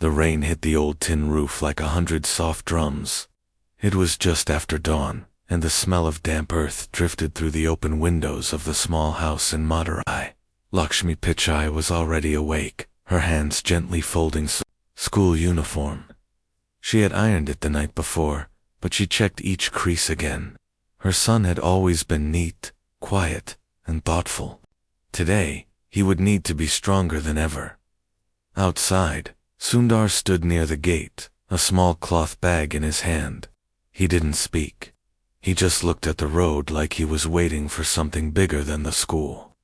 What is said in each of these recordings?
The rain hit the old tin roof like 100 soft drums. It was just after dawn, and the smell of damp earth drifted through the open windows of the small house in Madurai. Lakshmi Pichai was already awake, her hands gently folding school uniform. She had ironed it the night before, but she checked each crease again. Her son had always been neat, quiet, and thoughtful. Today, he would need to be stronger than ever. Outside, Sundar stood near the gate, a small cloth bag in his hand. He didn't speak. He just looked at the road like he was waiting for something bigger than the school.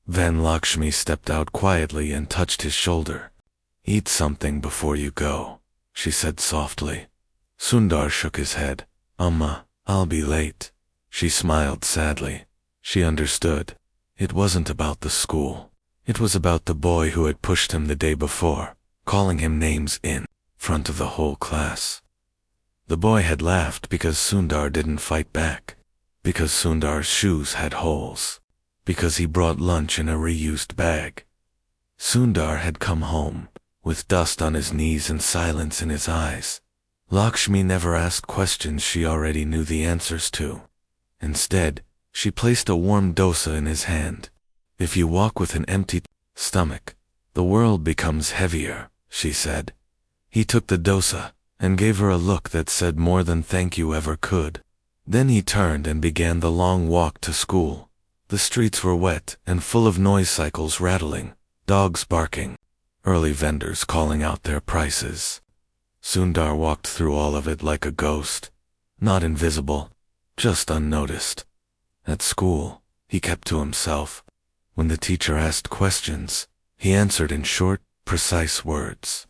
Then Lakshmi stepped out quietly and touched his shoulder. "Eat something before you go," she said softly. Sundar shook his head. "Amma, I'll be late." She smiled sadly. She understood. It wasn't about the school. It was about the boy who had pushed him the day before, calling him names in front of the whole class. The boy had laughed because Sundar didn't fight back, because Sundar's shoes had holes, because he brought lunch in a reused bag. Sundar had come home, with dust on his knees and silence in his eyes. Lakshmi never asked questions she already knew the answers to. Instead, she placed a warm dosa in his hand. "If you walk with an empty stomach, the world becomes heavier," she said. He took the dosa and gave her a look that said more than thank you ever could. Then he turned and began the long walk to school. The streets were wet and full of noise, cycles rattling, dogs barking, early vendors calling out their prices. Sundar walked through all of it like a ghost, not invisible, just unnoticed. At school, he kept to himself. When the teacher asked questions, he answered in short, precise words.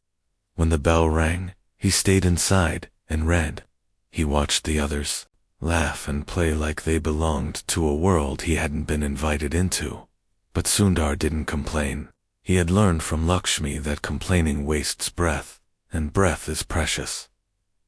When the bell rang, he stayed inside and read. He watched the others laugh and play like they belonged to a world he hadn't been invited into. But Sundar didn't complain. He had learned from Lakshmi that complaining wastes breath, and breath is precious.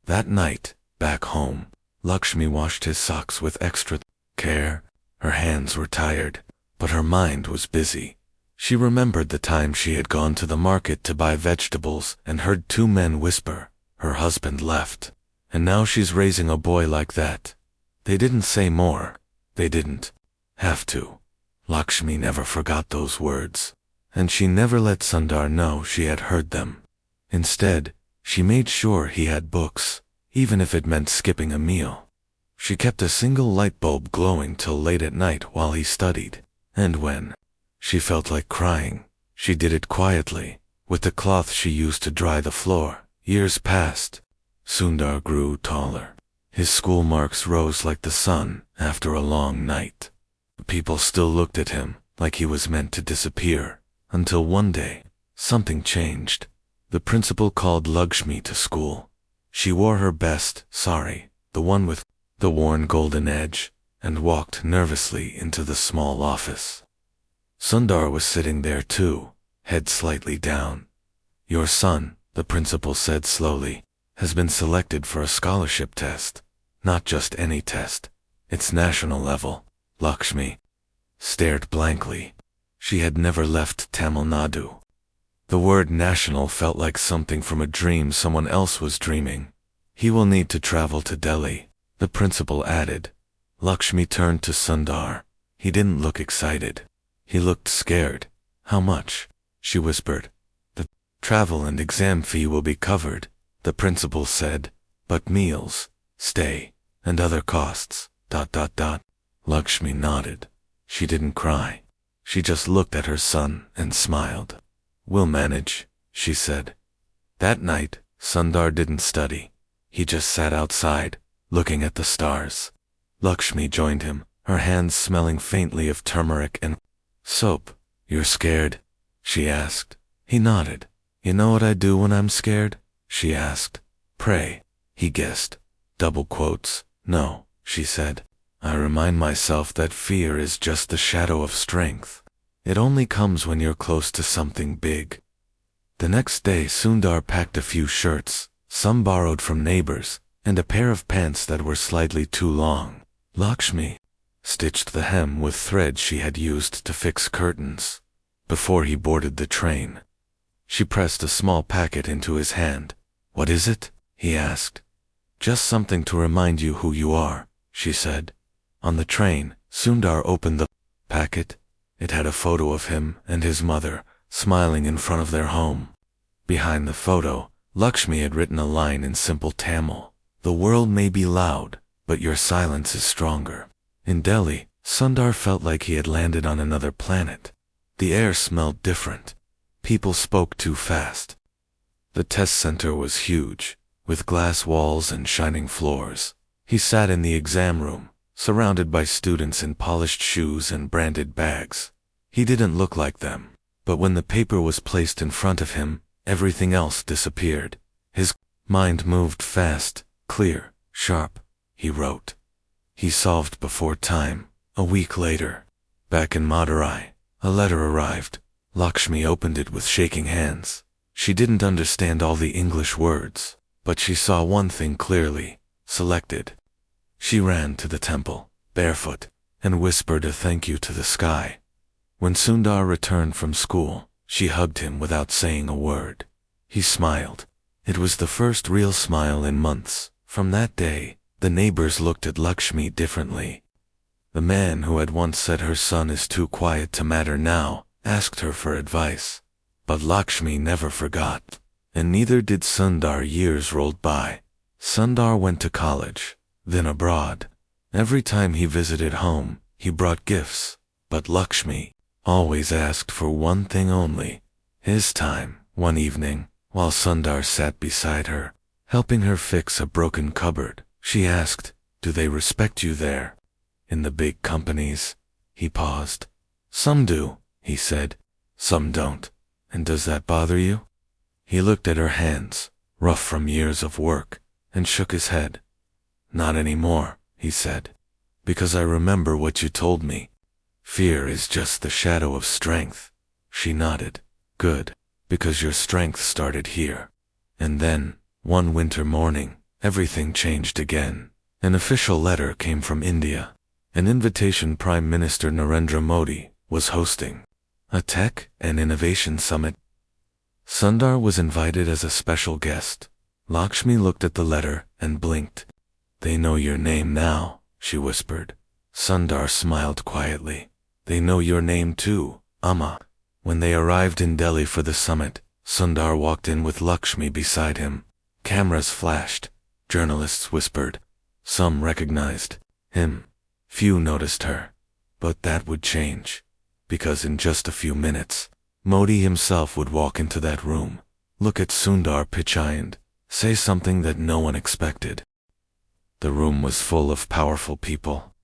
That night, back home, Lakshmi washed his socks with extra care. Her hands were tired, but her mind was busy. She remembered the time she had gone to the market to buy vegetables and heard two men whisper, "Her husband left." And now she's raising a boy like that. They didn't say more. They didn't have to. Lakshmi never forgot those words, and she never let Sundar know she had heard them. Instead, she made sure he had books, even if it meant skipping a meal. She kept a single light bulb glowing till late at night while he studied, and when she felt like crying, she did it quietly, with the cloth she used to dry the floor. Years passed. Sundar grew taller. His school marks rose like the sun after a long night. People still looked at him like he was meant to disappear, until one day, something changed. The principal called Lakshmi to school. She wore her best sari, the one with the worn golden edge, and walked nervously into the small office. Sundar was sitting there too, head slightly down. "Your son," the principal said slowly, "has been selected for a scholarship test. Not just any test. It's national level." Lakshmi stared blankly. She had never left Tamil Nadu. The word national felt like something from a dream someone else was dreaming. "He will need to travel to Delhi," the principal added. Lakshmi turned to Sundar. He didn't look excited. He looked scared. "How much?" she whispered. "The travel and exam fee will be covered," the principal said, "but meals, stay, and other costs, ... Lakshmi nodded. She didn't cry. She just looked at her son and smiled. "We'll manage," she said. That night, Sundar didn't study. He just sat outside, looking at the stars. Lakshmi joined him, her hands smelling faintly of turmeric and soap. "You're scared?" she asked. He nodded. "You know what I do when I'm scared?" she asked. "Pray," he guessed. Double quotes. "No," she said. "I remind myself that fear is just the shadow of strength. It only comes when you're close to something big." The next day Sundar packed a few shirts, some borrowed from neighbors, and a pair of pants that were slightly too long. Lakshmi stitched the hem with thread she had used to fix curtains. Before he boarded the train, She pressed a small packet into his hand. "What is it?" he asked. "Just something to remind you who you are," she said. On the train, Sundar opened the packet. It had a photo of him and his mother, smiling in front of their home. Behind the photo, Lakshmi had written a line in simple Tamil. "The world may be loud, but your silence is stronger." In Delhi, Sundar felt like he had landed on another planet. The air smelled different. People spoke too fast. The test center was huge, with glass walls and shining floors. He sat in the exam room, surrounded by students in polished shoes and branded bags. He didn't look like them, but when the paper was placed in front of him, everything else disappeared. His mind moved fast, clear, sharp. He wrote. He solved before time. A week later, back in Madurai, a letter arrived. Lakshmi opened it with shaking hands. She didn't understand all the English words, but she saw one thing clearly: selected. She ran to the temple, barefoot, and whispered a thank you to the sky. When Sundar returned from school, she hugged him without saying a word. He smiled. It was the first real smile in months. From that day, the neighbors looked at Lakshmi differently. The man who had once said her son is too quiet to matter now asked her for advice. But Lakshmi never forgot, and neither did Sundar. Years rolled by. Sundar went to college, then abroad. Every time he visited home, he brought gifts, but Lakshmi always asked for one thing only: his time. One evening, while Sundar sat beside her, helping her fix a broken cupboard, she asked, "Do they respect you there?" "In the big companies." He paused. "Some do," he said. "Some don't. And does that bother you?" He looked at her hands, rough from years of work, and shook his head. "Not anymore," he said. "Because I remember what you told me. Fear is just the shadow of strength." She nodded. "Good, because your strength started here." And then, one winter morning, everything changed again. An official letter came from India. An invitation Prime Minister Narendra Modi was hosting. A tech and innovation summit. Sundar was invited as a special guest. Lakshmi looked at the letter and blinked. "They know your name now," she whispered. Sundar smiled quietly. "They know your name too, Amma." When they arrived in Delhi for the summit, Sundar walked in with Lakshmi beside him. Cameras flashed. Journalists whispered. Some recognized him. Few noticed her. But that would change. Because in just a few minutes, Modi himself would walk into that room, look at Sundar Pichai and say something that no one expected. The room was full of powerful people.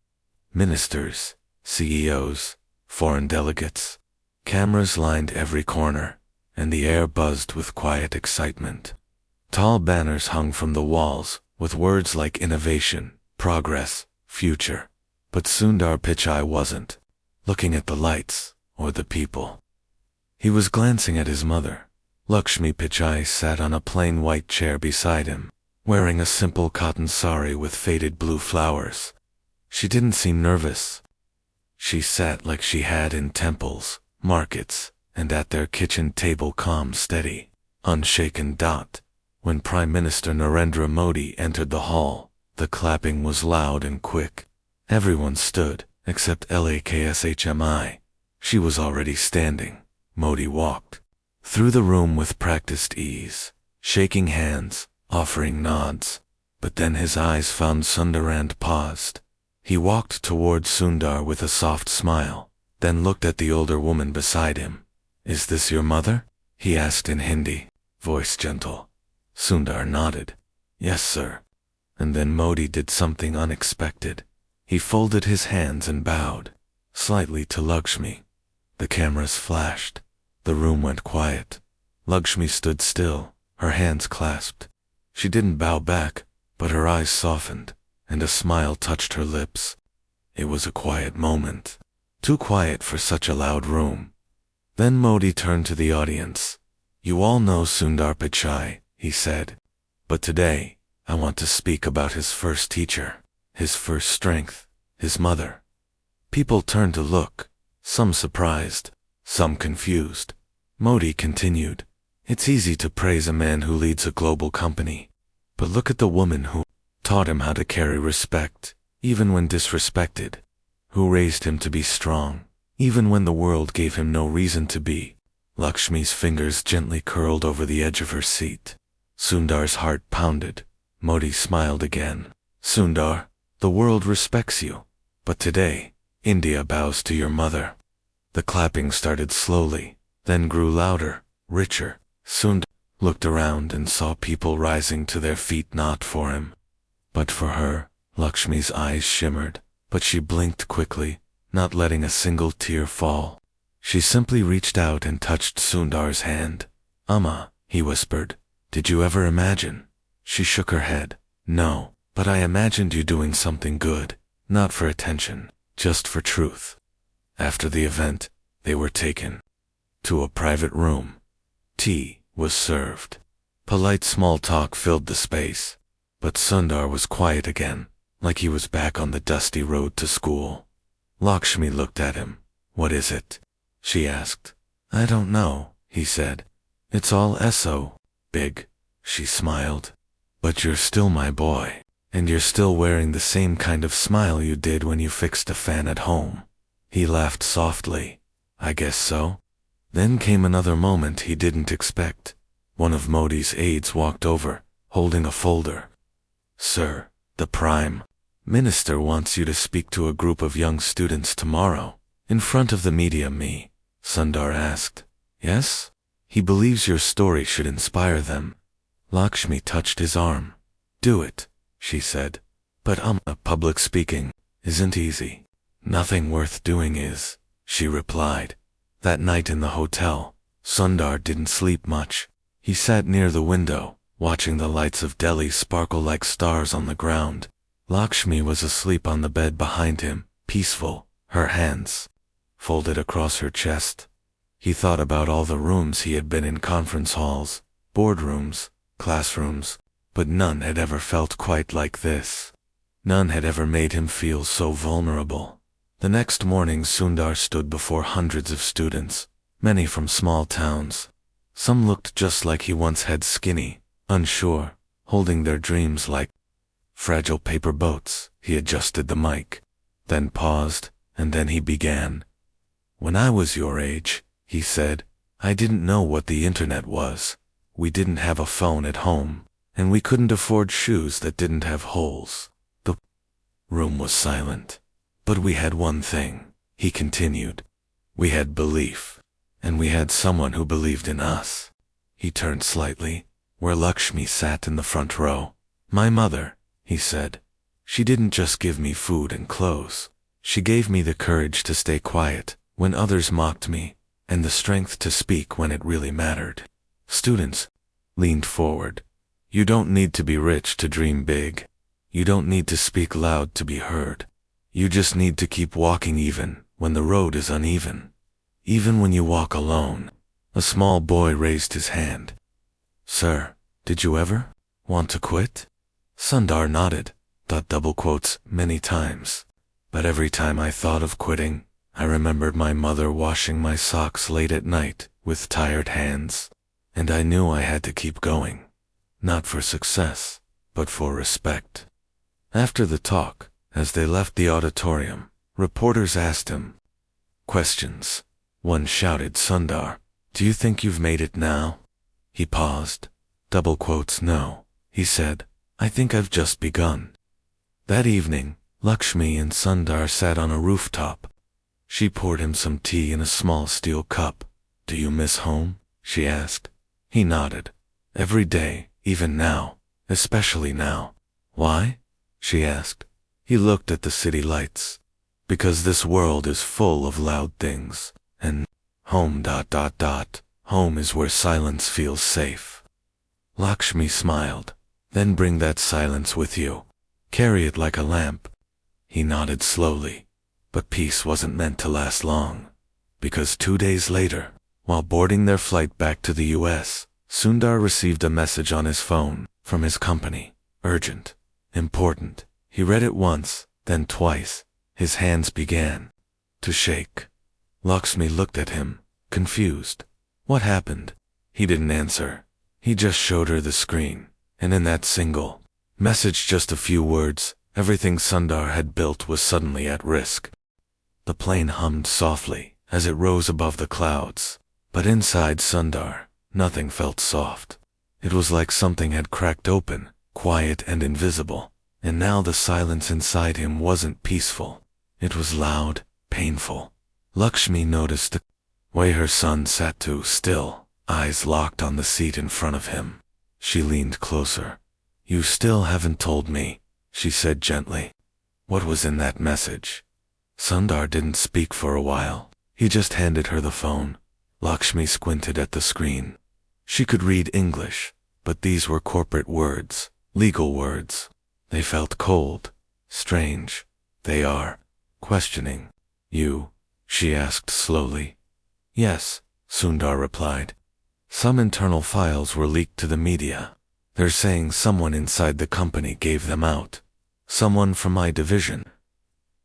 Ministers, CEOs, foreign delegates. Cameras lined every corner, and the air buzzed with quiet excitement. Tall banners hung from the walls, with words like innovation, progress, future. But Sundar Pichai wasn't looking at the lights or the people. He was glancing at his mother. Lakshmi Pichai sat on a plain white chair beside him, wearing a simple cotton sari with faded blue flowers. She didn't seem nervous. She sat like she had in temples, markets, and at their kitchen table, calm, steady, unshaken. When Prime Minister Narendra Modi entered the hall, the clapping was loud and quick. Everyone stood, except Lakshmi. She was already standing. Modi walked through the room with practiced ease, shaking hands, offering nods. But then his eyes found Sundar and paused. He walked toward Sundar with a soft smile, then looked at the older woman beside him. "Is this your mother?" he asked in Hindi, voice gentle. Sundar nodded. "Yes, sir." And then Modi did something unexpected. He folded his hands and bowed, slightly to Lakshmi. The cameras flashed. The room went quiet. Lakshmi stood still, her hands clasped. She didn't bow back, but her eyes softened, and a smile touched her lips. It was a quiet moment. Too quiet for such a loud room. Then Modi turned to the audience. "You all know Sundar Pichai," he said. "But today, I want to speak about his first teacher, his first strength, his mother." People turned to look, some surprised, some confused. Modi continued. It's easy to praise a man who leads a global company. But look at the woman who taught him how to carry respect, even when disrespected. Who raised him to be strong, even when the world gave him no reason to be. Lakshmi's fingers gently curled over the edge of her seat. Sundar's heart pounded. Modi smiled again. Sundar, the world respects you. But today, India bows to your mother. The clapping started slowly, then grew louder, richer. Sundar looked around and saw people rising to their feet not for him, but for her. Lakshmi's eyes shimmered, but she blinked quickly, not letting a single tear fall. She simply reached out and touched Sundar's hand. Amma, he whispered, did you ever imagine? She shook her head. No, but I imagined you doing something good, not for attention, just for truth. After the event, they were taken to a private room. Tea was served. Polite small talk filled the space, but Sundar was quiet again, like he was back on the dusty road to school. Lakshmi looked at him. What is it? She asked. I don't know, he said. It's all so big. She smiled. But you're still my boy, and you're still wearing the same kind of smile you did when you fixed a fan at home. He laughed softly. I guess so. Then came another moment he didn't expect. One of Modi's aides walked over, holding a folder. Sir, the Prime Minister wants you to speak to a group of young students tomorrow, in front of the media. Me, Sundar asked. Yes? He believes your story should inspire them. Lakshmi touched his arm. Do it, she said. But public speaking isn't easy. Nothing worth doing is, she replied. That night in the hotel, Sundar didn't sleep much. He sat near the window, watching the lights of Delhi sparkle like stars on the ground. Lakshmi was asleep on the bed behind him, peaceful, her hands folded across her chest. He thought about all the rooms he had been in, conference halls, boardrooms, classrooms, but none had ever felt quite like this. None had ever made him feel so vulnerable. The next morning Sundar stood before hundreds of students, many from small towns. Some looked just like he once had, skinny, unsure, holding their dreams like fragile paper boats. He adjusted the mic, then paused, and then he began. When I was your age, he said, I didn't know what the internet was. We didn't have a phone at home, and we couldn't afford shoes that didn't have holes. The room was silent. But we had one thing, he continued. We had belief, and we had someone who believed in us. He turned slightly, where Lakshmi sat in the front row. My mother, he said. She didn't just give me food and clothes. She gave me the courage to stay quiet when others mocked me, and the strength to speak when it really mattered. Students leaned forward. You don't need to be rich to dream big. You don't need to speak loud to be heard. You just need to keep walking even when the road is uneven. Even when you walk alone. A small boy raised his hand. Sir, did you ever want to quit? Sundar nodded, double quotes, many times. But every time I thought of quitting, I remembered my mother washing my socks late at night with tired hands. And I knew I had to keep going. Not for success, but for respect. After the talk, as they left the auditorium, reporters asked him questions. One shouted, Sundar, do you think you've made it now? He paused. Double quotes, no, he said. I think I've just begun. That evening, Lakshmi and Sundar sat on a rooftop. She poured him some tea in a small steel cup. Do you miss home? She asked. He nodded. Every day, even now, especially now. Why? She asked. He looked at the city lights. Because this world is full of loud things, and home. Home is where silence feels safe. Lakshmi smiled. Then bring that silence with you. Carry it like a lamp. He nodded slowly. But peace wasn't meant to last long. Because 2 days later, while boarding their flight back to the US, Sundar received a message on his phone from his company. Urgent. Important. He read it once, then twice. His hands began to shake. Lakshmi looked at him, confused. What happened? He didn't answer. He just showed her the screen, and in that single message, just a few words, everything Sundar had built was suddenly at risk. The plane hummed softly as it rose above the clouds, but inside Sundar, nothing felt soft. It was like something had cracked open, quiet and invisible, and now the silence inside him wasn't peaceful. It was loud, painful. Lakshmi noticed the way her son sat too still, eyes locked on the seat in front of him. She leaned closer. "You still haven't told me," she said gently. "What was in that message?" Sundar didn't speak for a while. He just handed her the phone. Lakshmi squinted at the screen. She could read English, but these were corporate words, legal words. They felt cold, strange. "They are questioning you?" she asked slowly. "Yes," Sundar replied. "Some internal files were leaked to the media. They're saying someone inside the company gave them out. Someone from my division."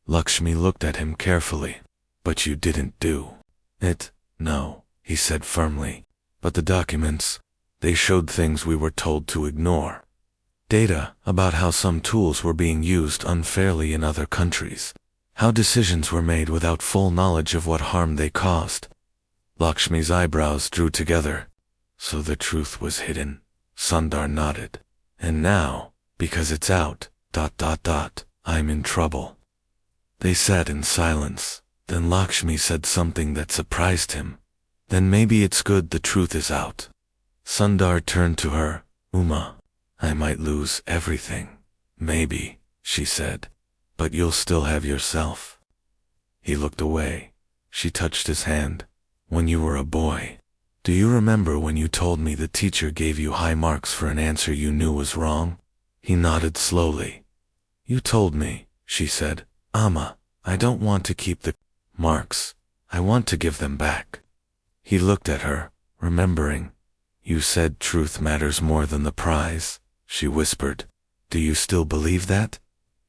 Lakshmi looked at him carefully. "But you didn't do it?" "No," he said firmly. "But the documents, they showed things we were told to ignore. Data about how some tools were being used unfairly in other countries. How decisions were made without full knowledge of what harm they caused." Lakshmi's eyebrows drew together. "So the truth was hidden?" Sundar nodded. "And now, because it's out, I'm in trouble." They sat in silence. Then Lakshmi said something that surprised him. "Then maybe it's good the truth is out." Sundar turned to her. "Uma, I might lose everything." "Maybe," she said. "But you'll still have yourself." He looked away. She touched his hand. "When you were a boy, do you remember when you told me the teacher gave you high marks for an answer you knew was wrong?" He nodded slowly. "You told me," she said. "Amma, I don't want to keep the marks. I want to give them back." He looked at her, remembering. "You said truth matters more than the prize," she whispered. "Do you still believe that?"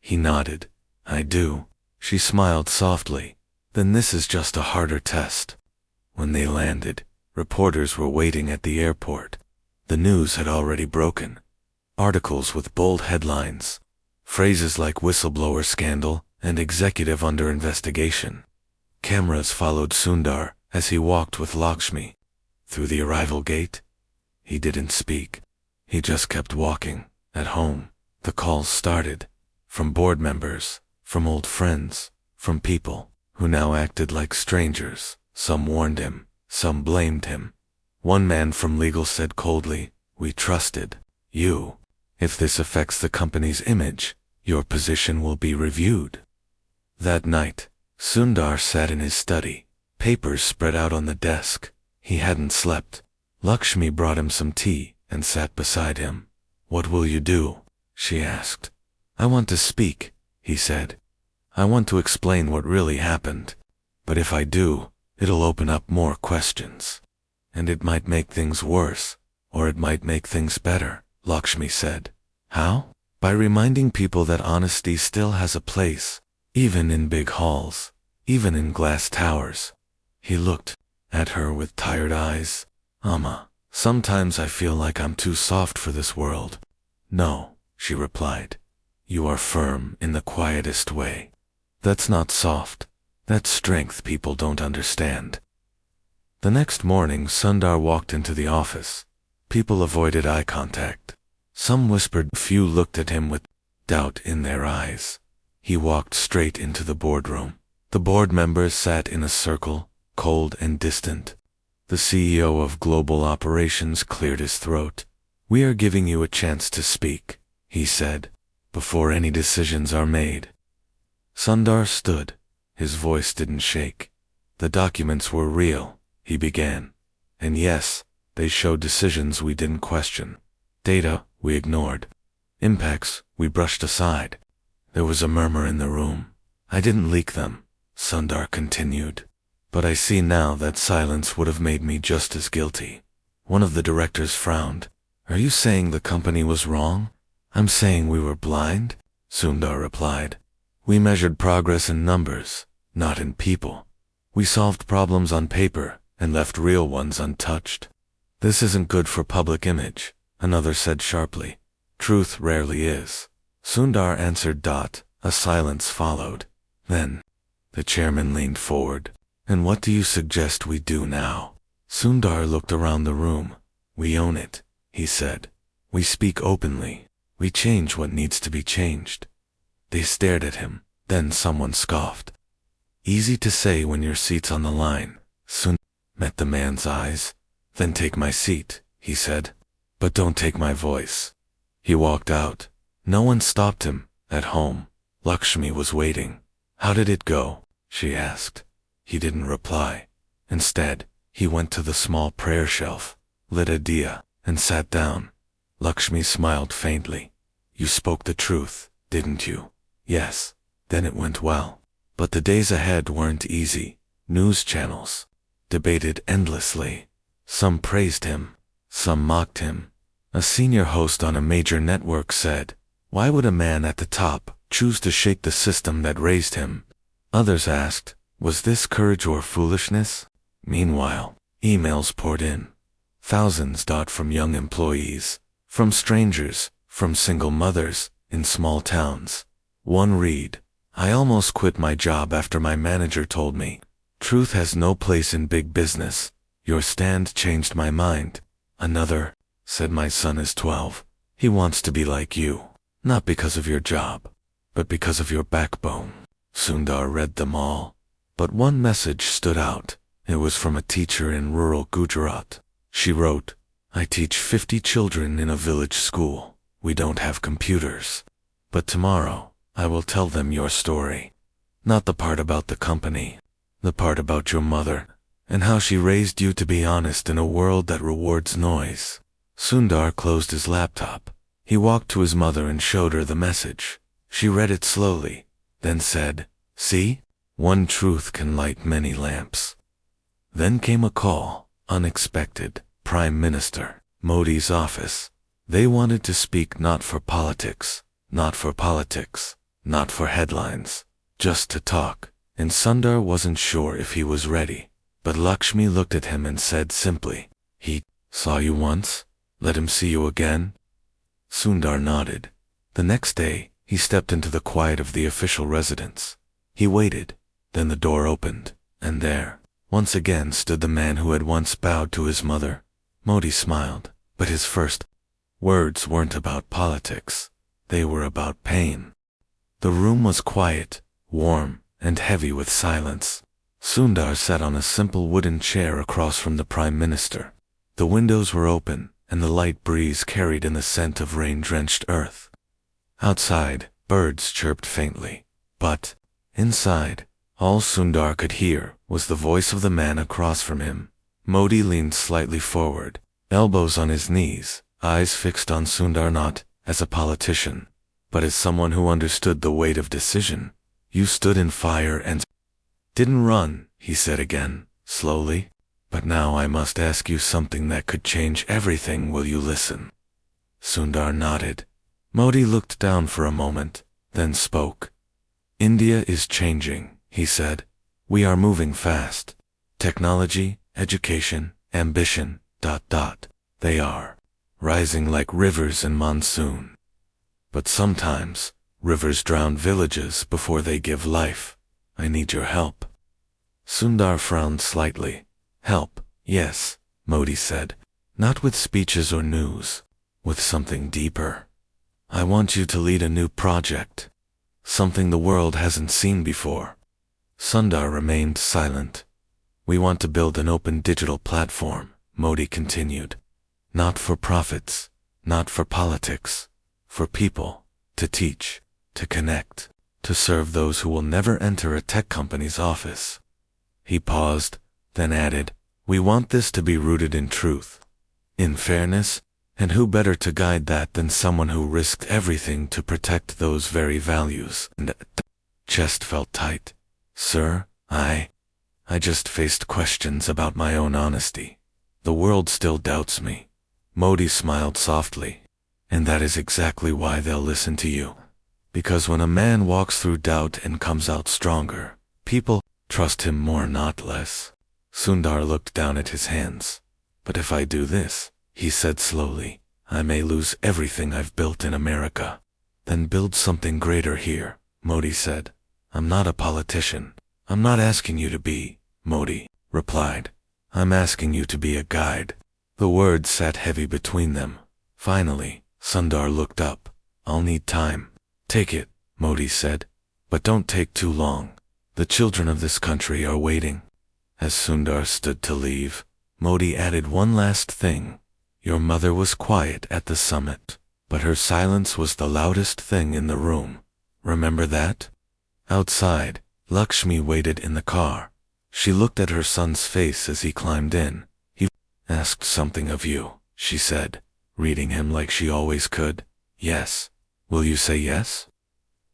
He nodded. "I do." She smiled softly. "Then this is just a harder test." When they landed, reporters were waiting at the airport. The news had already broken. Articles with bold headlines, phrases like whistleblower scandal and executive under investigation. Cameras followed Sundar as he walked with Lakshmi through the arrival gate. He didn't speak. He just kept walking. At home, the calls started. From board members, from old friends, from people who now acted like strangers. Some warned him, some blamed him. One man from legal said coldly, "We trusted you. If this affects the company's image, your position will be reviewed." That night, Sundar sat in his study, papers spread out on the desk. He hadn't slept. Lakshmi brought him some tea and sat beside him. "What will you do?" she asked. "I want to speak," he said. "I want to explain what really happened. But if I do, it'll open up more questions. And it might make things worse, or it might make things better," Lakshmi said. "How?" "By reminding people that honesty still has a place, even in big halls, even in glass towers." He looked at her with tired eyes. "Amma, sometimes I feel like I'm too soft for this world." "No," she replied. "You are firm in the quietest way. That's not soft. That's strength people don't understand." The next morning, Sundar walked into the office. People avoided eye contact. Some whispered, few looked at him with doubt in their eyes. He walked straight into the boardroom. The board members sat in a circle, cold and distant. The CEO of Global Operations cleared his throat. "We are giving you a chance to speak," he said, "before any decisions are made." Sundar stood. His voice didn't shake. "The documents were real," he began. "And yes, they showed decisions we didn't question. Data we ignored. Impacts we brushed aside." There was a murmur in the room. "I didn't leak them," Sundar continued. "But I see now that silence would have made me just as guilty." One of the directors frowned. "Are you saying the company was wrong?" "I'm saying we were blind," Sundar replied. "We measured progress in numbers, not in people. We solved problems on paper and left real ones untouched. This isn't good for public image, another said sharply. Truth rarely is. Sundar answered. A silence followed. Then, the chairman leaned forward. And what do you suggest we do now? Sundar looked around the room. We own it, he said. We speak openly. We change what needs to be changed. They stared at him. Then someone scoffed. Easy to say when your seat's on the line. Sundar met the man's eyes. Then take my seat, he said. But don't take my voice. He walked out. No one stopped him. At home, Lakshmi was waiting. How did it go? She asked. He didn't reply. Instead, he went to the small prayer shelf, lit a diya, and sat down. Lakshmi smiled faintly. You spoke the truth, didn't you? Yes. Then it went well. But the days ahead weren't easy. News channels debated endlessly. Some praised him. Some mocked him. A senior host on a major network said, "Why would a man at the top choose to shake the system that raised him?" Others asked, was this courage or foolishness? Meanwhile, emails poured in. Thousands from young employees, from strangers, from single mothers, in small towns. One read, I almost quit my job after my manager told me, truth has no place in big business. Your stand changed my mind. Another said, my son is 12. He wants to be like you, not because of your job, but because of your backbone. Sundar read them all, but one message stood out. It was from a teacher in rural Gujarat. She wrote, I teach 50 children in a village school. We don't have computers. But tomorrow, I will tell them your story. Not the part about the company, the part about your mother, and how she raised you to be honest in a world that rewards noise. Sundar closed his laptop. He walked to his mother and showed her the message. She read it slowly, then said, see? One truth can light many lamps. Then came a call, unexpected. Prime Minister Modi's office. They wanted to speak not for politics, not for politics, not for headlines, just to talk. And Sundar wasn't sure if he was ready. But Lakshmi looked at him and said simply, he saw you once? Let him see you again? Sundar nodded. The next day, he stepped into the quiet of the official residence. He waited. Then the door opened, and there, once again stood the man who had once bowed to his mother. Modi smiled, but his first words weren't about politics. They were about pain. The room was quiet, warm, and heavy with silence. Sundar sat on a simple wooden chair across from the Prime Minister. The windows were open, and the light breeze carried in the scent of rain-drenched earth. Outside, birds chirped faintly. But, inside, all Sundar could hear was the voice of the man across from him. Modi leaned slightly forward, elbows on his knees, eyes fixed on Sundar, not as a politician, but as someone who understood the weight of decision. You stood in fire and didn't run, he said again, slowly. But now I must ask you something that could change everything. Will you listen? Sundar nodded. Modi looked down for a moment, then spoke. India is changing, he said. We are moving fast. Technology, education, ambition, ... They are rising like rivers in monsoon. But sometimes, rivers drown villages before they give life. I need your help. Sundar frowned slightly. Help, yes, Modi said. Not with speeches or news, with something deeper. I want you to lead a new project. Something the world hasn't seen before. Sundar remained silent. We want to build an open digital platform, Modi continued. Not for profits, not for politics, for people, to teach, to connect, to serve those who will never enter a tech company's office. He paused, then added, we want this to be rooted in truth, in fairness, and who better to guide that than someone who risked everything to protect those very values. And chest felt tight. Sir, I just faced questions about my own honesty. The world still doubts me. Modi smiled softly. And that is exactly why they'll listen to you. Because when a man walks through doubt and comes out stronger, people trust him more, not less. Sundar looked down at his hands. But if I do this, he said slowly, I may lose everything I've built in America. Then build something greater here, Modi said. I'm not a politician. I'm not asking you to be, Modi replied. I'm asking you to be a guide. The words sat heavy between them. Finally, Sundar looked up. I'll need time. Take it, Modi said. But don't take too long. The children of this country are waiting. As Sundar stood to leave, Modi added one last thing. Your mother was quiet at the summit, but her silence was the loudest thing in the room. Remember that? Outside, Lakshmi waited in the car. She looked at her son's face as he climbed in. He asked something of you, she said, reading him like she always could. Yes. Will you say yes?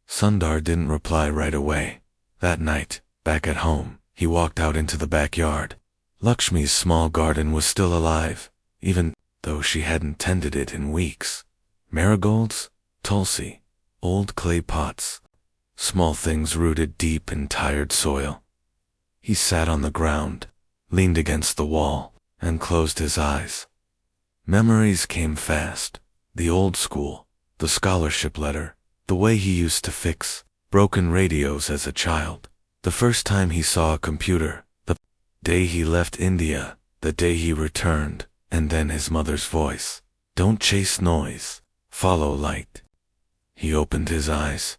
Sundar didn't reply right away. That night, back at home, he walked out into the backyard. Lakshmi's small garden was still alive, even though she hadn't tended it in weeks. Marigolds, tulsi, old clay pots, small things rooted deep in tired soil. He sat on the ground, leaned against the wall, and closed his eyes. Memories came fast. The old school, the scholarship letter, the way he used to fix broken radios as a child, the first time he saw a computer, the day he left India, the day he returned, and then his mother's voice. Don't chase noise, follow light. He opened his eyes.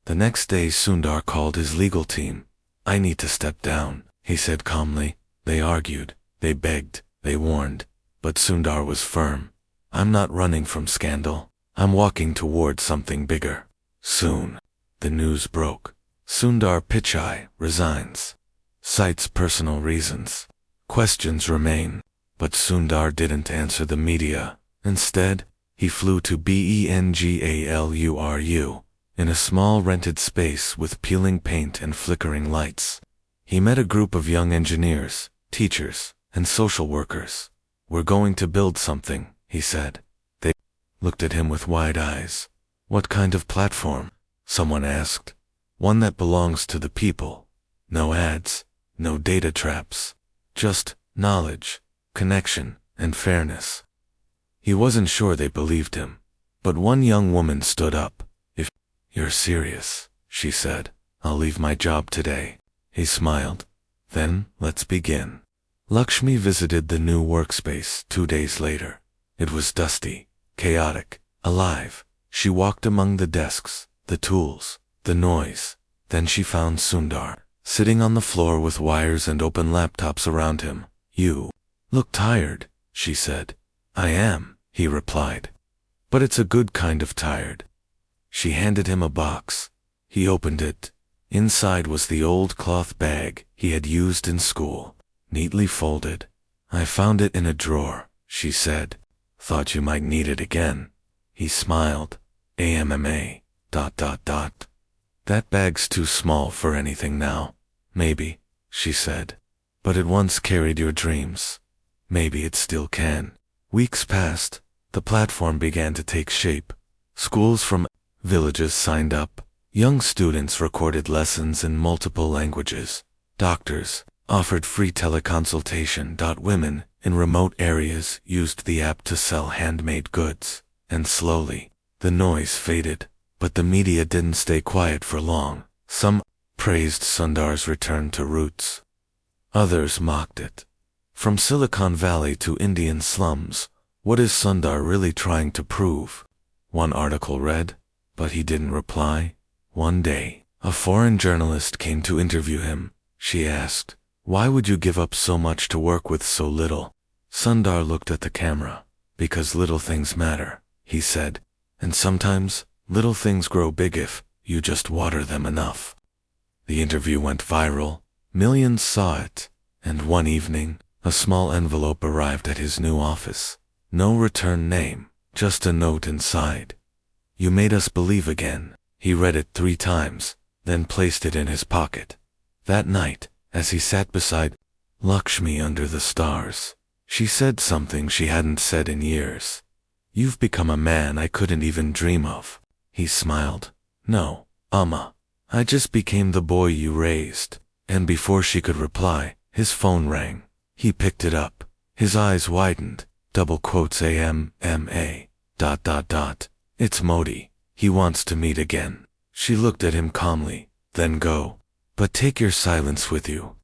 The next day Sundar called his legal team. I need to step down, he said calmly. They argued, they begged, they warned, but Sundar was firm. I'm not running from scandal. I'm walking toward something bigger. Soon, the news broke. Sundar Pichai resigns. Cites personal reasons. Questions remain, but Sundar didn't answer the media. Instead, he flew to Bengaluru, in a small rented space with peeling paint and flickering lights. He met a group of young engineers, teachers, and social workers. We're going to build something, he said. They looked at him with wide eyes. What kind of platform? Someone asked. One that belongs to the people. No ads, no data traps. Just knowledge, connection, and fairness. He wasn't sure they believed him. But one young woman stood up. If you're serious, she said, I'll leave my job today. He smiled. Then, let's begin. Lakshmi visited the new workspace 2 days later. It was dusty, chaotic, alive. She walked among the desks, the tools, the noise. Then she found Sundar, sitting on the floor with wires and open laptops around him. You look tired, she said. I am, he replied. But it's a good kind of tired. She handed him a box. He opened it. Inside was the old cloth bag he had used in school, neatly folded. I found it in a drawer, she said. Thought you might need it again. He smiled. AMMA. ... That bag's too small for anything now. Maybe, she said. But it once carried your dreams. Maybe it still can. Weeks passed. The platform began to take shape. Schools from villages signed up. Young students recorded lessons in multiple languages. Doctors offered free teleconsultation. Women in remote areas used the app to sell handmade goods. And slowly, the noise faded. But the media didn't stay quiet for long. Some praised Sundar's return to roots. Others mocked it. From Silicon Valley to Indian slums, what is Sundar really trying to prove? One article read, but he didn't reply. One day, a foreign journalist came to interview him. She asked, why would you give up so much to work with so little? Sundar looked at the camera. Because little things matter, he said. And sometimes, little things grow big if you just water them enough. The interview went viral. Millions saw it. And one evening, a small envelope arrived at his new office. No return name, just a note inside. You made us believe again. He read it 3 times, then placed it in his pocket. That night, as he sat beside Lakshmi under the stars, she said something she hadn't said in years. You've become a man I couldn't even dream of. He smiled. No, Amma. I just became the boy you raised. And before she could reply, his phone rang. He picked it up. His eyes widened, double quotes AMMA, ... It's Modi. He wants to meet again. She looked at him calmly. Then go. But take your silence with you.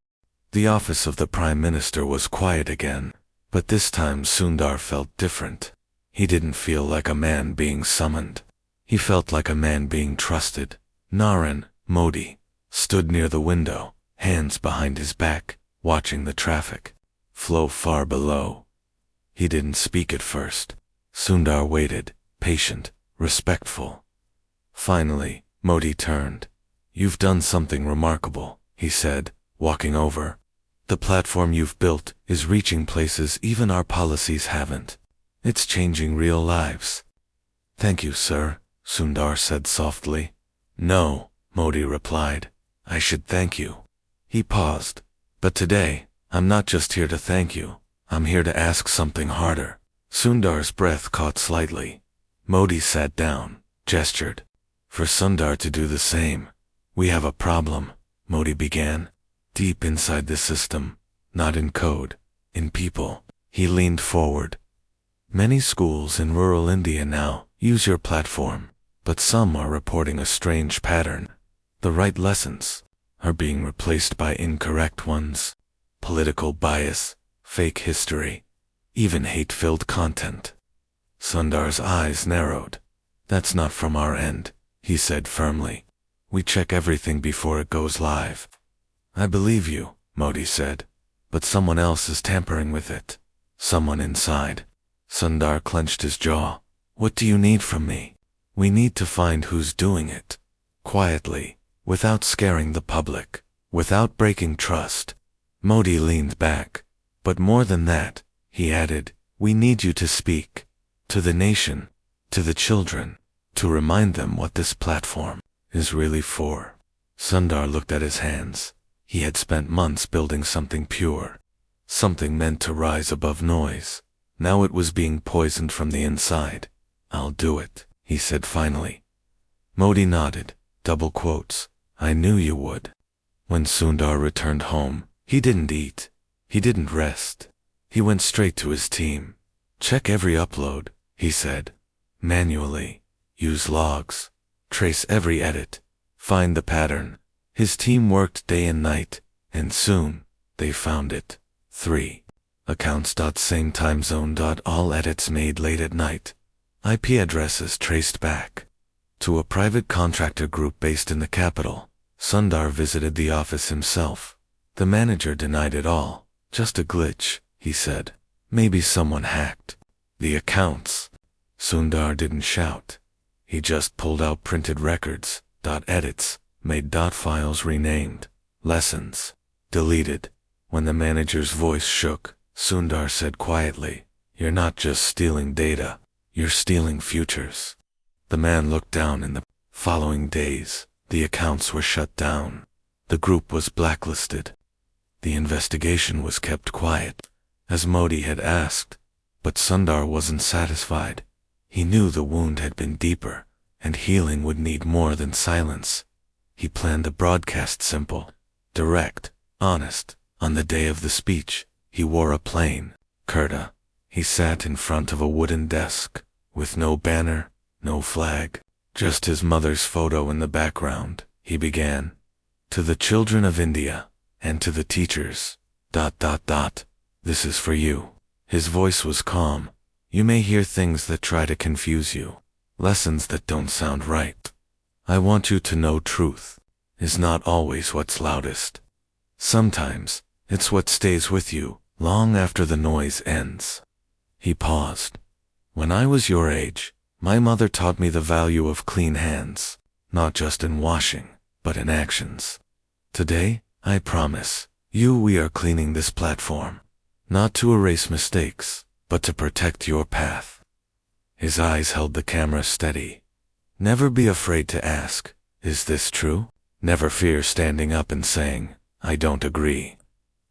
The office of the Prime Minister was quiet again, but this time Sundar felt different. He didn't feel like a man being summoned. He felt like a man being trusted. Narendra, Modi, stood near the window, hands behind his back, watching the traffic flow far below. He didn't speak at first. Sundar waited, patient, respectful. Finally, Modi turned. You've done something remarkable, he said, walking over. The platform you've built is reaching places even our policies haven't. It's changing real lives. Thank you, sir, Sundar said softly. No, Modi replied. I should thank you. He paused. But today, I'm not just here to thank you. I'm here to ask something harder. Sundar's breath caught slightly. Modi sat down, gestured. For Sundar to do the same. We have a problem, Modi began. Deep inside the system, not in code, in people. He leaned forward. Many schools in rural India now use your platform, but some are reporting a strange pattern. The right lessons are being replaced by incorrect ones. Political bias, fake history, even hate-filled content. Sundar's eyes narrowed. That's not from our end, he said firmly. We check everything before it goes live. I believe you, Modi said, but someone else is tampering with it. Someone inside. Sundar clenched his jaw. What do you need from me? We need to find who's doing it. Quietly, without scaring the public, without breaking trust. Modi leaned back. But more than that, he added, we need you to speak. To the nation, to the children, to remind them what this platform is really for. Sundar looked at his hands. He had spent months building something pure, something meant to rise above noise. Now it was being poisoned from the inside. I'll do it, he said finally. Modi nodded, double quotes. I knew you would. When Sundar returned home, he didn't eat. He didn't rest. He went straight to his team. Check every upload, he said. Manually. Use logs. Trace every edit. Find the pattern. His team worked day and night, and soon, they found it. 3. Accounts. Same time zone. All edits made late at night. IP addresses traced back to a private contractor group based in the capital. Sundar visited the office himself. The manager denied it all. Just a glitch, he said. Maybe someone hacked the accounts. Sundar didn't shout. He just pulled out printed records, edits, made files renamed, lessons, deleted. When the manager's voice shook, Sundar said quietly, you're not just stealing data, you're stealing futures. The man looked down. In the following days, the accounts were shut down. The group was blacklisted. The investigation was kept quiet, as Modi had asked, but Sundar wasn't satisfied. He knew the wound had been deeper, and healing would need more than silence. He planned a broadcast simple, direct, honest. On the day of the speech, he wore a plain kurta. He sat in front of a wooden desk, with no banner, no flag, just his mother's photo in the background. He began, to the children of India, and to the teachers, ... This is for you. His voice was calm. You may hear things that try to confuse you, lessons that don't sound right. I want you to know truth is not always what's loudest. Sometimes, it's what stays with you, long after the noise ends. He paused. When I was your age, my mother taught me the value of clean hands, not just in washing, but in actions. Today, I promise you we are cleaning this platform, not to erase mistakes, but to protect your path. His eyes held the camera steady. Never be afraid to ask, is this true? Never fear standing up and saying, I don't agree.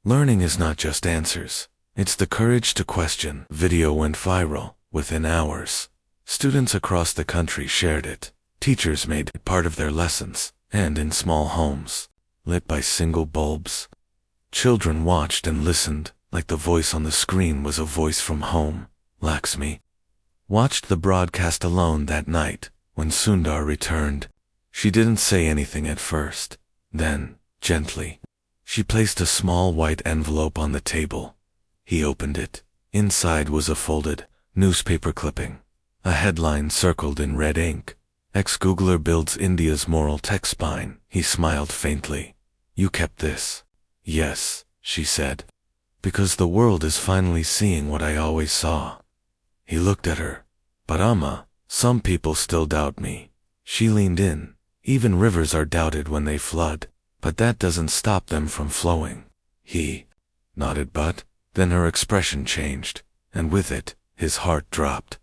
Learning is not just answers, it's the courage to question. Video went viral within hours. Students across the country shared it. Teachers made it part of their lessons, and in small homes, lit by single bulbs. Children watched and listened, like the voice on the screen was a voice from home. Lakshmi watched the broadcast alone that night. When Sundar returned, she didn't say anything at first. Then, gently, she placed a small white envelope on the table. He opened it. Inside was a folded newspaper clipping. A headline circled in red ink. Ex-Googler builds India's moral tech spine. He smiled faintly. You kept this? Yes, she said. Because the world is finally seeing what I always saw. He looked at her. But Amma, some people still doubt me. She leaned in. Even rivers are doubted when they flood, but that doesn't stop them from flowing. He nodded, but then her expression changed, and with it, his heart dropped.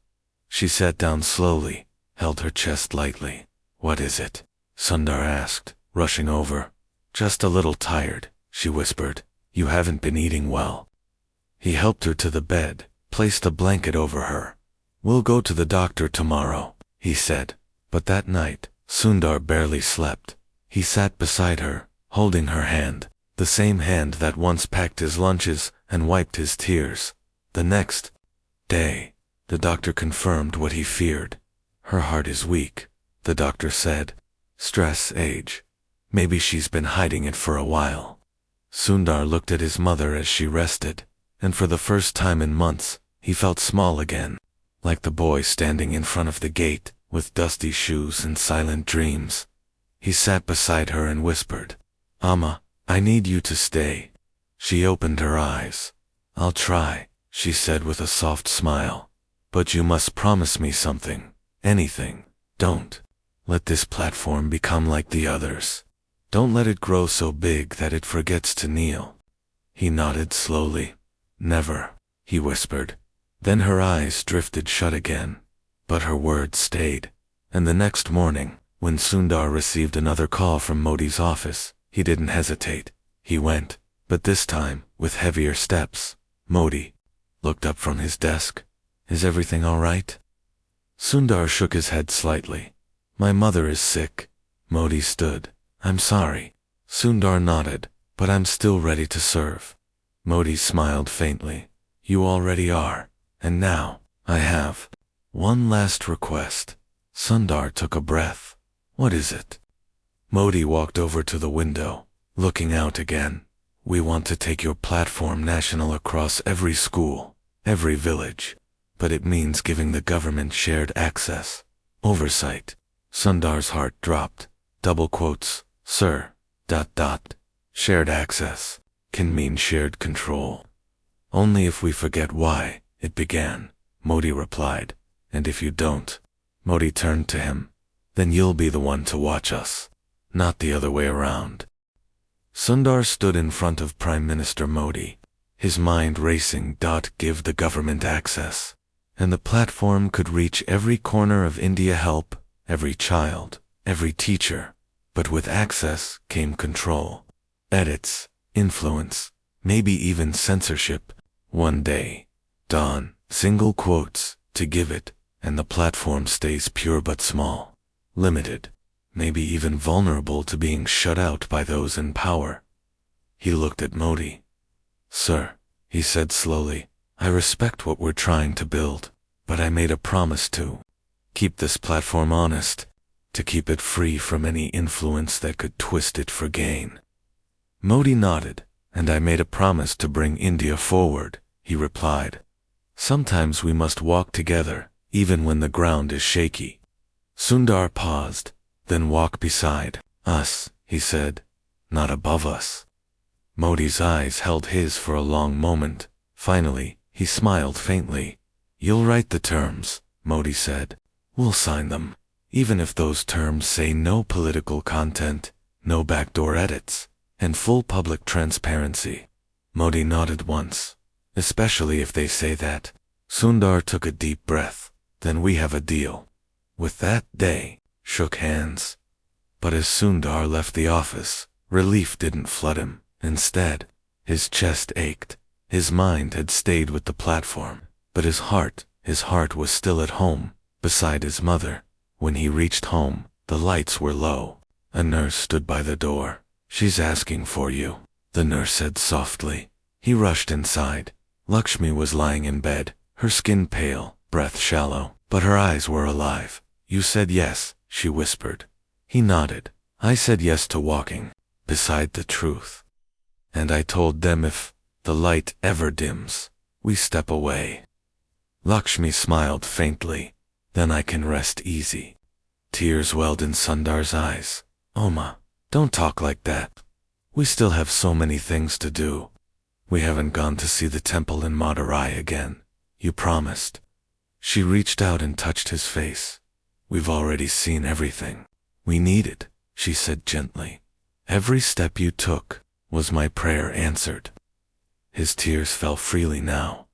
She sat down slowly, held her chest lightly. What is it? Sundar asked, rushing over. Just a little tired, she whispered. You haven't been eating well. He helped her to the bed, placed a blanket over her. We'll go to the doctor tomorrow, he said. But that night, Sundar barely slept. He sat beside her, holding her hand, the same hand that once packed his lunches and wiped his tears. The next day, the doctor confirmed what he feared. Her heart is weak, the doctor said. Stress, age. Maybe she's been hiding it for a while. Sundar looked at his mother as she rested, and for the first time in months, he felt small again, like the boy standing in front of the gate, with dusty shoes and silent dreams. He sat beside her and whispered, Amma, I need you to stay. She opened her eyes. I'll try, she said with a soft smile. But you must promise me something. Anything. Don't let this platform become like the others. Don't let it grow so big that it forgets to kneel. He nodded slowly. Never, he whispered. Then her eyes drifted shut again. But her words stayed. And the next morning, when Sundar received another call from Modi's office, he didn't hesitate. He went, but this time, with heavier steps. Modi looked up from his desk. Is everything all right? Sundar shook his head slightly. My mother is sick. Modi stood. I'm sorry. Sundar nodded, but I'm still ready to serve. Modi smiled faintly. You already are. And now, I have one last request. Sundar took a breath. What is it? Modi walked over to the window, looking out again. We want to take your platform national across every school, every village. But it means giving the government shared access, oversight. Sundar's heart dropped. Double quotes. Sir, ... Shared access can mean shared control. Only if we forget why it began, Modi replied. And if you don't, Modi turned to him, then you'll be the one to watch us, not the other way around. Sundar stood in front of Prime Minister Modi, his mind racing. Give the government access, and the platform could reach every corner of India. Help every child, every teacher. But with access came control, edits, influence, maybe even censorship. One day, dawn, single quotes, to give it, and the platform stays pure but small, limited, maybe even vulnerable to being shut out by those in power. He looked at Modi. Sir, he said slowly, I respect what we're trying to build, but I made a promise to keep this platform honest, to keep it free from any influence that could twist it for gain. Modi nodded. And I made a promise to bring India forward, he replied. Sometimes we must walk together, even when the ground is shaky. Sundar paused, then walk beside us, he said, not above us. Modi's eyes held his for a long moment. Finally, he smiled faintly. You'll write the terms, Modi said. We'll sign them, even if those terms say no political content, no backdoor edits, and full public transparency. Modi nodded once. Especially if they say that. Sundar took a deep breath. Then we have a deal. With that, they shook hands. But as Sundar left the office, relief didn't flood him. Instead, his chest ached. His mind had stayed with the platform, but his heart was still at home, beside his mother. When he reached home, the lights were low. A nurse stood by the door. She's asking for you, the nurse said softly. He rushed inside. Lakshmi was lying in bed, her skin pale, breath shallow, but her eyes were alive. "You said yes," she whispered. He nodded. "I said yes to walking beside the truth. And I told them if the light ever dims, we step away." Lakshmi smiled faintly. "Then I can rest easy." Tears welled in Sundar's eyes. "Oma, don't talk like that. We still have so many things to do. We haven't gone to see the temple in Madurai again. You promised." She reached out and touched his face. "We've already seen everything we needed," she said gently. "Every step you took was my prayer answered." His tears fell freely now.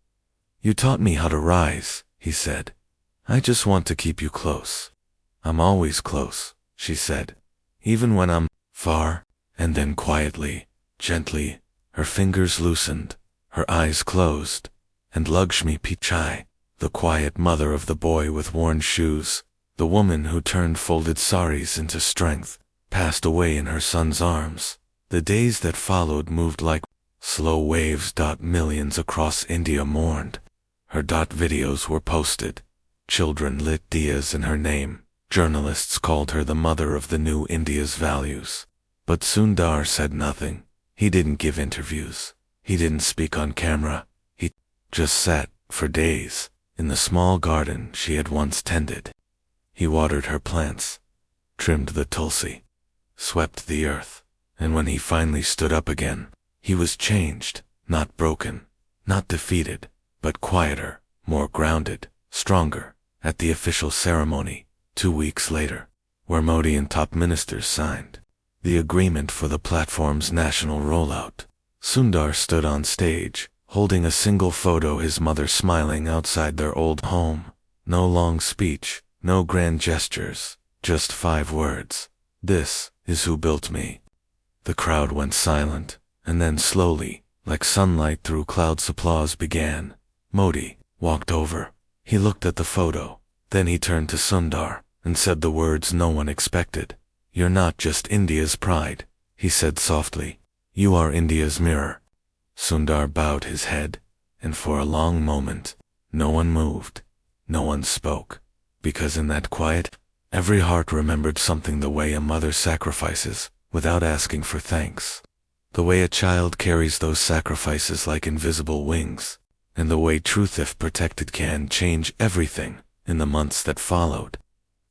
"You taught me how to rise," he said. "I just want to keep you close." "I'm always close," she said, "even when I'm far." And then quietly, gently, her fingers loosened, her eyes closed, and Lakshmi Pichai, the quiet mother of the boy with worn shoes, the woman who turned folded saris into strength, passed away in her son's arms. The days that followed moved like slow waves. Millions across India mourned. Her videos were posted. Children lit diyas in her name. Journalists called her the mother of the new India's values. But Sundar said nothing. He didn't give interviews. He didn't speak on camera. He just sat, for days, in the small garden she had once tended. He watered her plants, trimmed the tulsi, swept the earth, and when he finally stood up again, he was changed, not broken, not defeated, but quieter, more grounded, stronger. At the official ceremony, 2 weeks later, where Modi and top ministers signed the agreement for the platform's national rollout, Sundar stood on stage, holding a single photo, his mother smiling outside their old home. No long speech, no grand gestures, just 5 words. "This is who built me." The crowd went silent, and then slowly, like sunlight through clouds, applause began. Modi walked over. He looked at the photo. Then he turned to Sundar and said the words no one expected. "You're not just India's pride," he said softly. "You are India's mirror." Sundar bowed his head, and for a long moment, no one moved, no one spoke, because in that quiet, every heart remembered something: the way a mother sacrifices without asking for thanks, the way a child carries those sacrifices like invisible wings, and the way truth, if protected, can change everything. In the months that followed,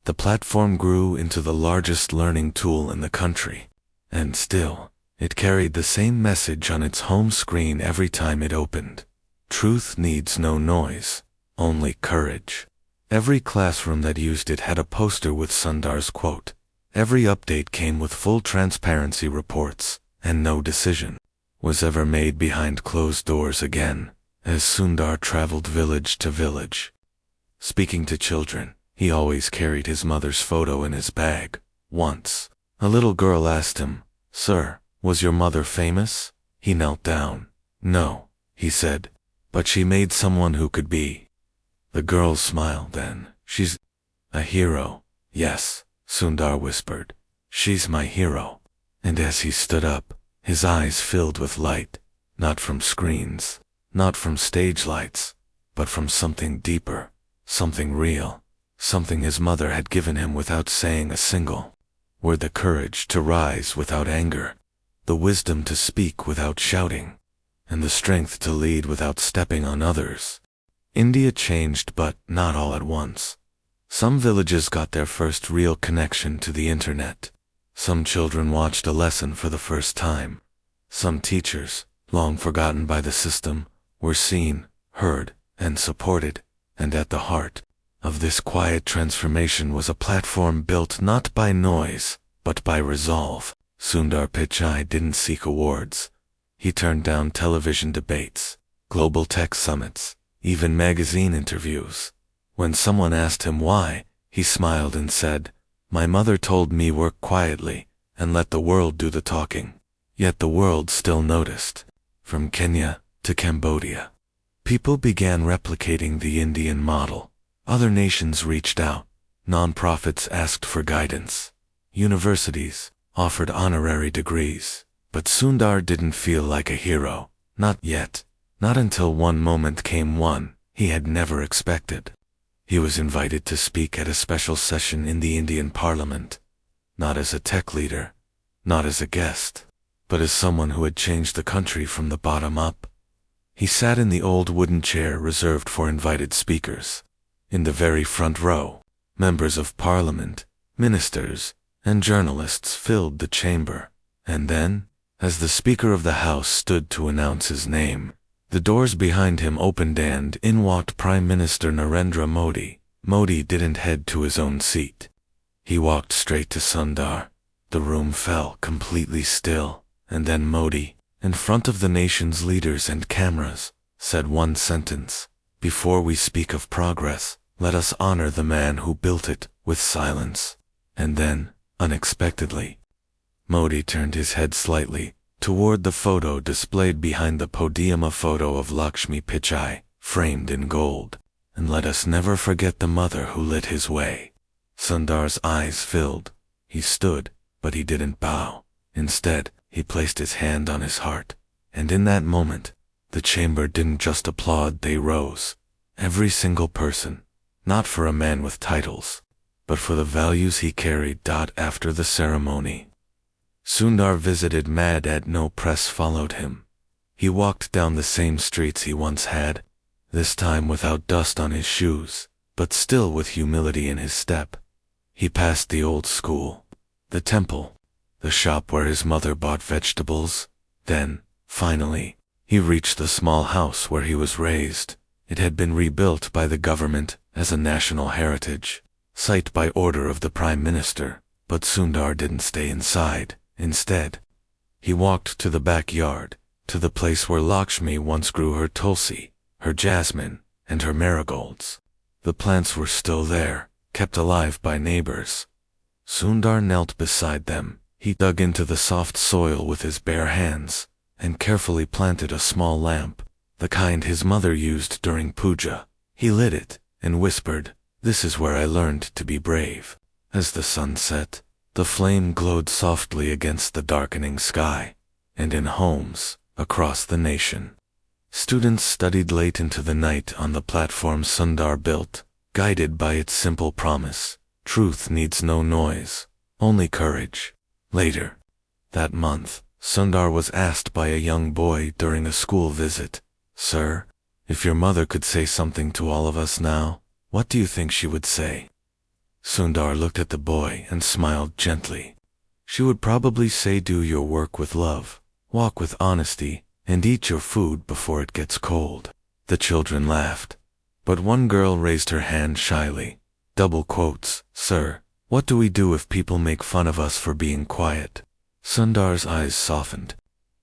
the platform grew into the largest learning tool in the country, and still, it carried the same message on its home screen every time it opened. Truth needs no noise, only courage. Every classroom that used it had a poster with Sundar's quote. Every update came with full transparency reports, and no decision was ever made behind closed doors again, as Sundar traveled village to village, speaking to children. He always carried his mother's photo in his bag. Once, a little girl asked him, "Sir, was your mother famous?" He knelt down. "No," he said, "but she made someone who could be." The girl smiled. "Then, she's a hero." "Yes," Sundar whispered, "she's my hero." And as he stood up, his eyes filled with light, not from screens, not from stage lights, but from something deeper, something real. Something his mother had given him without saying a single word: the courage to rise without anger, the wisdom to speak without shouting, and the strength to lead without stepping on others. India changed, but not all at once. Some villages got their first real connection to the internet. Some children watched a lesson for the first time. Some teachers, long forgotten by the system, were seen, heard, and supported. And at the heart of this quiet transformation was a platform built not by noise, but by resolve. Sundar Pichai didn't seek awards. He turned down television debates, global tech summits, even magazine interviews. When someone asked him why, he smiled and said, "My mother told me work quietly and let the world do the talking." Yet the world still noticed. From Kenya to Cambodia, people began replicating the Indian model. Other nations reached out. Non-profits asked for guidance. Universities offered honorary degrees. But Sundar didn't feel like a hero. Not yet. Not until one moment came, one he had never expected. He was invited to speak at a special session in the Indian Parliament, not as a tech leader, not as a guest, but as someone who had changed the country from the bottom up. He sat in the old wooden chair reserved for invited speakers. In the very front row, members of Parliament, ministers, and journalists filled the chamber. And then, as the Speaker of the House stood to announce his name, the doors behind him opened and in walked Prime Minister Narendra Modi. Modi didn't head to his own seat. He walked straight to Sundar. The room fell completely still, and then Modi, in front of the nation's leaders and cameras, said one sentence: "Before we speak of progress, let us honor the man who built it with silence." And then, unexpectedly, Modi turned his head slightly toward the photo displayed behind the podium, a photo of Lakshmi Pichai, framed in gold. "And let us never forget the mother who lit his way." Sundar's eyes filled. He stood, but he didn't bow. Instead, he placed his hand on his heart. And in that moment, the chamber didn't just applaud, they rose. Every single person, not for a man with titles, but for the values he carried. After the ceremony, Sundar visited Mad. No press followed him. He walked down the same streets he once had, this time without dust on his shoes, but still with humility in his step. He passed the old school, the temple, the shop where his mother bought vegetables. Then, finally, he reached the small house where he was raised. It had been rebuilt by the government as a national heritage site by order of the Prime Minister, but Sundar didn't stay inside. Instead, he walked to the backyard, to the place where Lakshmi once grew her tulsi, her jasmine, and her marigolds. The plants were still there, kept alive by neighbors. Sundar knelt beside them. He dug into the soft soil with his bare hands, and carefully planted a small lamp, the kind his mother used during puja. He lit it, and whispered, "This is where I learned to be brave." As the sun set, the flame glowed softly against the darkening sky, and in homes across the nation, students studied late into the night on the platform Sundar built, guided by its simple promise: truth needs no noise, only courage. Later, that month, Sundar was asked by a young boy during a school visit, "Sir, if your mother could say something to all of us now, what do you think she would say?" Sundar looked at the boy and smiled gently. "She would probably say, do your work with love, walk with honesty, and eat your food before it gets cold." The children laughed, but one girl raised her hand shyly. Double quotes, "Sir, what do we do if people make fun of us for being quiet?" Sundar's eyes softened.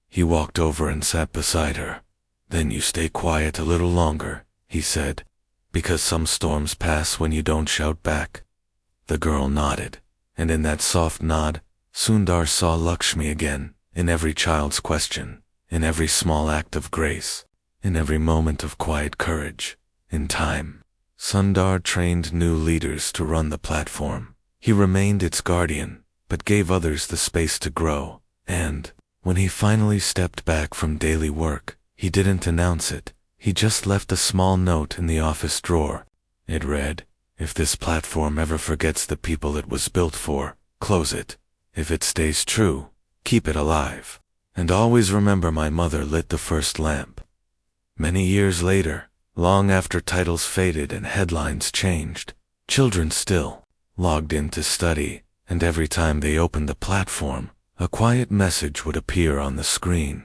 He walked over and sat beside her. "Then you stay quiet a little longer," he said, "because some storms pass when you don't shout back." The girl nodded, and in that soft nod, Sundar saw Lakshmi again, in every child's question, in every small act of grace, in every moment of quiet courage. In time, Sundar trained new leaders to run the platform. He remained its guardian, but gave others the space to grow. And, when he finally stepped back from daily work, he didn't announce it. He just left a small note in the office drawer. It read, "If this platform ever forgets the people it was built for, close it. If it stays true, keep it alive. And always remember my mother lit the first lamp." Many years later, long after titles faded and headlines changed, children still logged in to study, and every time they opened the platform, a quiet message would appear on the screen.